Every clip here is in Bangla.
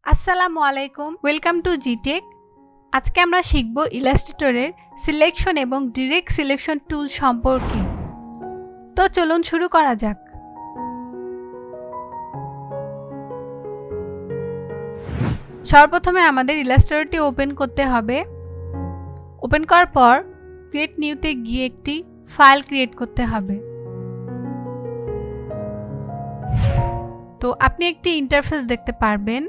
আসসালামু আলাইকুম, ওয়েলকাম টু জিটেক। আজকে আমরা শিখব ইলাস্ট্রেটরের সিলেকশন এবং ডিরেক্ট সিলেকশন টুল সম্পর্কে। তো চলুন শুরু করা যাক। সর্বপ্রথমে আমাদের ইলাস্ট্রেটরটি ওপেন করতে হবে। ওপেন করার পর ক্রিয়েট নিউতে গিয়ে একটি ফাইল ক্রিয়েট করতে হবে। তো আপনি একটি ইন্টারফেস দেখতে পারবেন।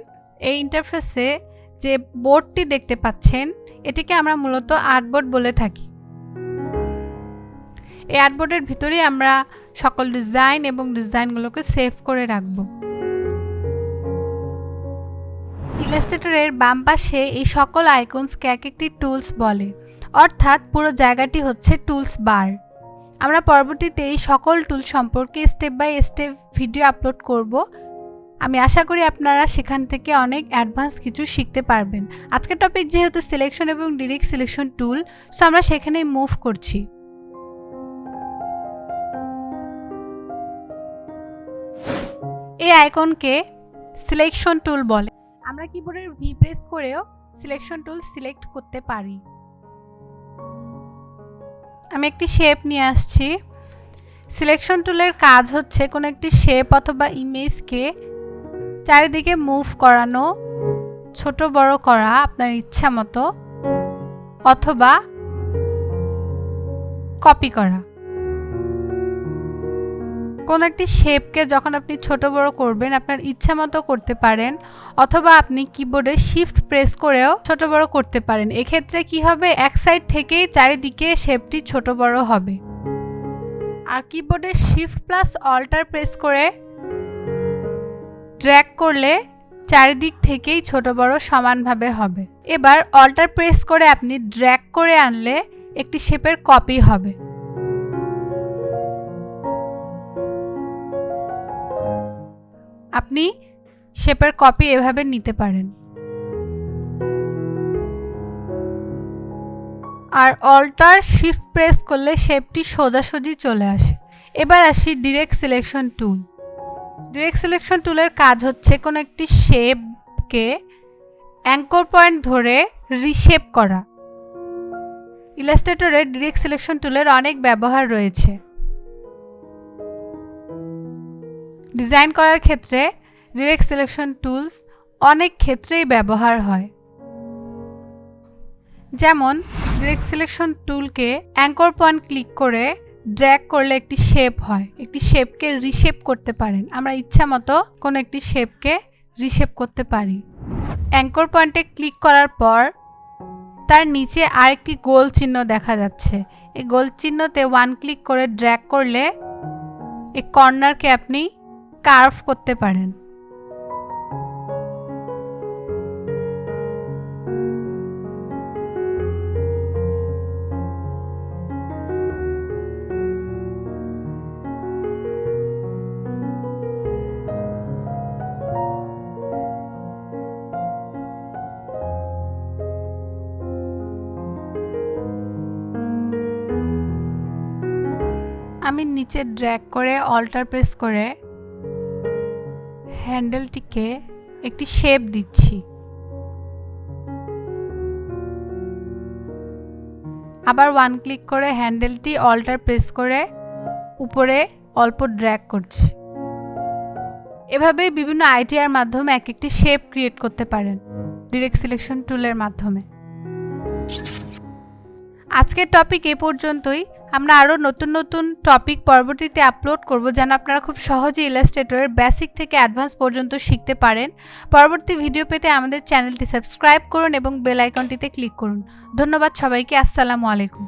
এই ইন্টারফেসে যে বোর্ডটি দেখতে পাচ্ছেন এটিকে আমরা মূলত আর্টবোর্ড বলে থাকি। এই আর্টবোর্ডের ভিতরেই আমরা সকল ডিজাইন এবং ডিজাইনগুলোকে সেভ করে রাখব। ইলাস্ট্রেটরের বাম পাশে এই সকল আইকনসকে এক একটি টুলস বলে, অর্থাৎ পুরো জায়গাটি হচ্ছে টুলস বার। আমরা পরবর্তীতে এই সকল টুল সম্পর্কে step by step video upload করব। আমি আশা করি আপনারা সেখান থেকে অনেক অ্যাডভান্স কিছু শিখতে পারবেন। আজকের টপিক যেহেতু সিলেকশন এবং ডিরেক্ট সিলেকশন টুল, সো আমরা সেখানেই মুভ করছি। এই আইকনকে সিলেকশন টুল বলে। আমরা কিবোর্ডের ভি প্রেস করেও সিলেকশন টুল সিলেক্ট করতে পারি। আমি একটি শেপ নিয়ে আসছি। সিলেকশন টুলের কাজ হচ্ছে কোনো একটি শেপ অথবা ইমেজকে চারিদিকে মুভ করানো, ছোট বড় করা আপনার ইচ্ছা মতো, অথবা কপি করা। কোন একটি শেপকে যখন আপনি ছোট বড় করবেন আপনার ইচ্ছা মতো করতে পারেন, অথবা আপনি কিবোর্ডে শিফট প্রেস করেও ছোট বড় করতে পারেন। এক্ষেত্রে কি হবে, এক সাইড থেকেই চারিদিকে শেপটি ছোট বড় হবে। আর কিবোর্ডে শিফট প্লাস অল্টার প্রেস করে ড্র্যাগ করলে চারিদিক থেকেই ছোট বড় সমানভাবে হবে। এবার অল্টার প্রেস করে আপনি ড্র্যাগ করে আনলে একটি শেপের কপি হবে। আপনি শেপের কপি এভাবে নিতে পারেন। আর অল্টার শিফট প্রেস করলে শেপটি সোজাসুজি চলে আসে। এবার আসি direct selection tool. Direct selection টুলের কাজ হচ্ছে কোনো একটি শেপকে অ্যাঙ্কর পয়েন্ট ধরে রিশেপ করা। ইলাস্ট্রেটরের ডিরেক্ট সিলেকশন টুলের অনেক ব্যবহার রয়েছে। ডিজাইন করার ক্ষেত্রে ডিরেক্ট সিলেকশন টুলস অনেক ক্ষেত্রেই ব্যবহার হয়। যেমন ডিরেক্ট সিলেকশন টুলকে অ্যাঙ্কর পয়েন্ট ক্লিক করে ড্র্যাগ করলে একটি শেপ হয়। একটি শেপকে রিশেপ করতে পারেন। আমরা ইচ্ছা মতো কোনো একটি শেপকে রিশেপ করতে পারি। অ্যাঙ্কর পয়েন্টে ক্লিক করার পর তার নিচে আরেকটি গোল চিহ্ন দেখা যাচ্ছে। এই গোল চিহ্নতে ওয়ান ক্লিক করে ড্র্যাগ করলে এই কর্নারকে আপনি কার্ভ করতে পারেন। আমি নিচে ড্র্যাগ করে অল্টার প্রেস করে হ্যান্ডেলটিকে একটি শেপ দিচ্ছি। আবার ওয়ান ক্লিক করে হ্যান্ডেলটি অল্টার প্রেস করে উপরে অল্প ড্র্যাগ করছি। এভাবেই বিভিন্ন আইডিয়ার মাধ্যমে এক একটি শেপ ক্রিয়েট করতে পারেন ডিরেক্ট সিলেকশন টুলের মাধ্যমে। আজকের টপিক এ পর্যন্তই। আমরা আরও নতুন নতুন টপিক পরবর্তীতে আপলোড করব, যেন আপনারা খুব সহজে ইলাস্ট্রেটরের বেসিক থেকে অ্যাডভান্স পর্যন্ত শিখতে পারেন। পরবর্তী ভিডিও পেতে আমাদের চ্যানেলটি সাবস্ক্রাইব করুন এবং বেল আইকনটিতে ক্লিক করুন। ধন্যবাদ সবাইকে। আসসালামু আলাইকুম।